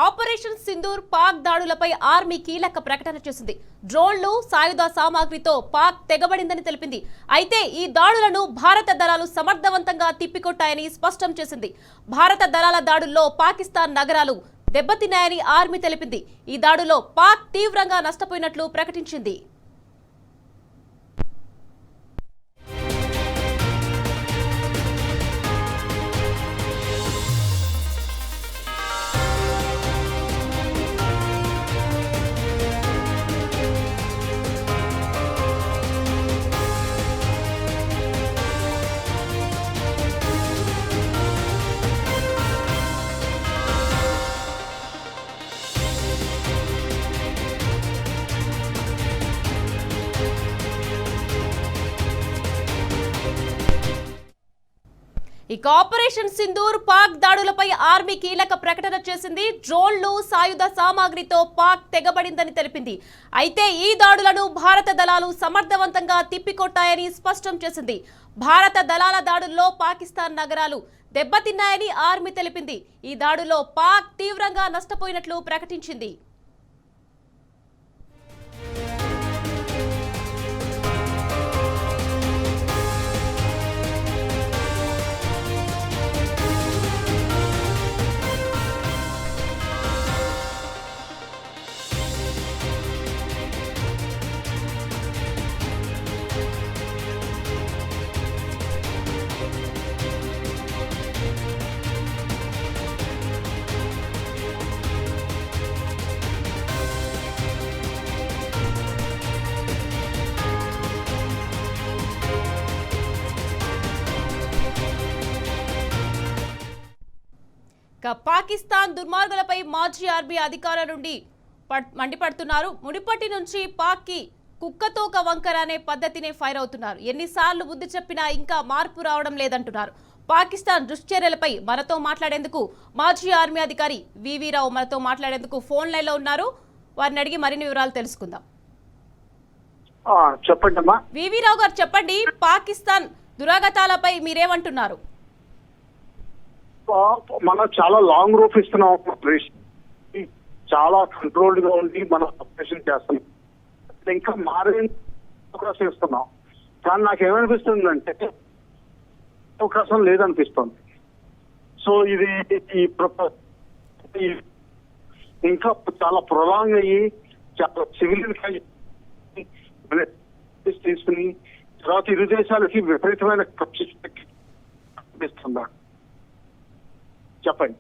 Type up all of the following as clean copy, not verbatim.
Operation Sindoor Pak దాడులపై army కీలక ప్రకటన చేసింది. డ్రోన్లు, సాయుధ సామాగ్రితో పాక్ తెగబడిందని తెలిపింది. అయితే ఈ దాడులను భారత దళాలు సమర్థవంతంగా తిప్పికొట్టాయని స్పష్టం చేసింది. భారత దళాల దాడుల్లో పాకిస్తాన్ నగరాలు దెబ్బతిన్నాయని ఆర్మీ తెలిపింది. ఈ దాడుల్లో పాక్ తీవ్రంగా నష్టపోయినట్లు ప్రకటించింది. ఇక ఆపరేషన్ సింధూర్ పాక్ దాడులపై ఆర్మీ కీలక ప్రకటన చేసింది. డ్రోన్లు, సాయుధ సామాగ్రితో పాక్ తెగబడిందని తెలిపింది. అయితే ఈ దాడులను భారత దళాలు సమర్థవంతంగా తిప్పికొట్టాయని స్పష్టం చేసింది. భారత దళాల దాడుల్లో పాకిస్తాన్ నగరాలు దెబ్బతిన్నాయని ఆర్మీ తెలిపింది. ఈ దాడుల్లో పాక్ తీవ్రంగా నష్టపోయినట్లు ప్రకటించింది. పాకిస్తాన్ దుర్మార్గులపై మాజీ ఆర్మీ అధికారుల నుండి మండిపడుతున్నారు. ముడిపట్టి నుంచి పాక్ కి కుక్కతోక వంకర అనే పద్ధతినే ఫైర్ అవుతున్నారు. ఎన్నిసార్లు బుద్ధి చెప్పినా ఇంకా మార్పు రావడం లేదంటున్నారు. పాకిస్తాన్ దుశ్చర్యలపై మనతో మాట్లాడేందుకు మాజీ ఆర్మీ అధికారి వివి రావు మనతో మాట్లాడేందుకు ఫోన్ లైన్ లో ఉన్నారు. వారిని అడిగి మరిన్ని వివరాలు తెలుసుకుందాం. చెప్పండి వివి రావు గారు, చెప్పండి, పాకిస్తాన్ దురాగతాలపై మీరేమంటున్నారు? మనం చాలా లాంగ్ రూప్ ఇస్తున్నాం, చాలా కంట్రోల్డ్ గా ఉండి మనం ఆపరేషన్ చేస్తున్నాం, ఇంకా మారే అవకాశం ఇస్తున్నాం. కానీ నాకేమనిపిస్తుందంటే అవకాశం లేదనిపిస్తుంది. సో ఇది ఇంకా చాలా ప్రొలాంగ్ అయ్యి చాలా సివిలియన్ తీసుకుని తర్వాత ఇరు దేశాలకి విపరీతమైన ఖర్చు ఇస్తుందా? చెప్పండి.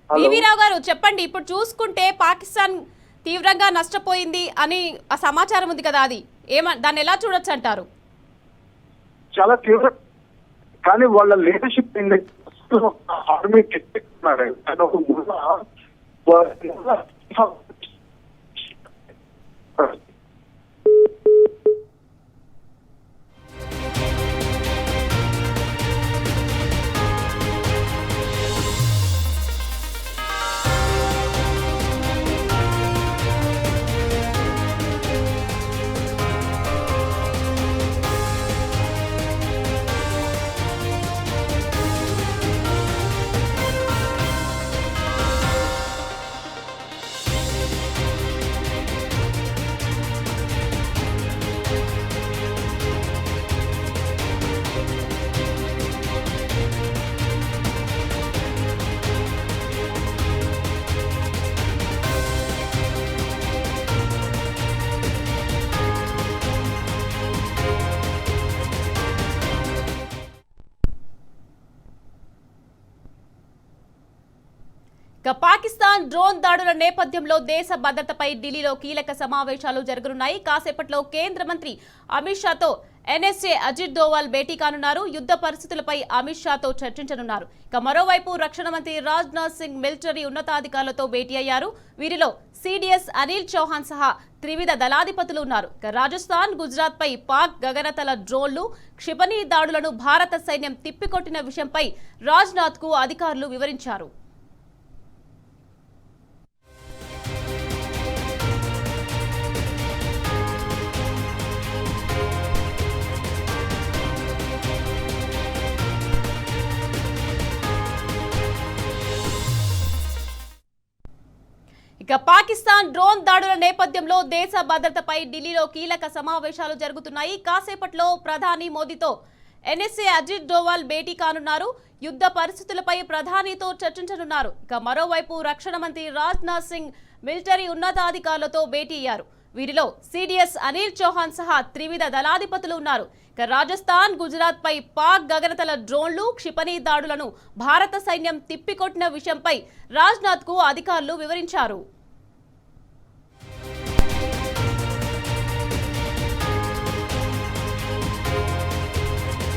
వివిరావు గారు, చెప్పండి. ఇప్పుడు చూసుకుంటే పాకిస్తాన్ తీవ్రంగా నష్టపోయింది అని ఆ సమాచారం ఉంది కదా, అది దాన్ని ఎలా చూడొచ్చు అంటారు? చాలా తీవ్ర, కానీ వాళ్ళ లీడర్షిప్ ఆర్మీ పాకిస్తాన్ డ్రోన్ దాడుల నేపథ్యంలో దేశ భద్రతపై ఢిల్లీలో కీలక సమావేశాలు జరగనున్నాయి. కాసేపట్లో కేంద్ర మంత్రి అమిత్ షాతో ఎన్ఎస్ఏ అజిత్ దోవల్ భేటీ కానున్నారు. యుద్ధ పరిస్థితులపై అమిత్ షాతో చర్చించనున్నారు. మరోవైపు రక్షణ మంత్రి రాజ్నాథ్ సింగ్ మిలిటరీ ఉన్నతాధికారులతో భేటీ అయ్యారు. వీరిలో సిడిఎస్ అనిల్ చౌహాన్ సహా త్రివిధ దళాధిపతులు ఉన్నారు. రాజస్థాన్, గుజరాత్ పై పాక్ గగనతల డ్రోన్లు, క్షిపణి దాడులను భారత సైన్యం తిప్పికొట్టిన విషయంపై రాజ్నాథ్ కు అధికారులు వివరించారు. ఇక పాకిస్తాన్ డ్రోన్ దాడుల నేపథ్యంలో దేశ భద్రతపై ఢిల్లీలో కీలక సమావేశాలు జరుగుతున్నాయి. కాసేపట్లో ప్రధాని మోదీతో ఎన్ఎస్ఏ అజిత్ డోవాల్ భేటీ కానున్నారు. యుద్ధ పరిస్థితులపై ప్రధానితో చర్చించనున్నారు. ఇక మరోవైపు రక్షణ మంత్రి రాజ్నాథ్ సింగ్ మిలిటరీ ఉన్నతాధికారులతో భేటీ అయ్యారు. వీరిలో సిడిఎస్ అనిల్ చౌహాన్ సహా త్రివిధ దళాధిపతులు ఉన్నారు. ఇక రాజస్థాన్, గుజరాత్ పై పాక్ గగనతల డ్రోన్లు, క్షిపణి దాడులను భారత సైన్యం తిప్పికొట్టిన విషయంపై రాజ్నాథ్ కు అధికారులు వివరించారు.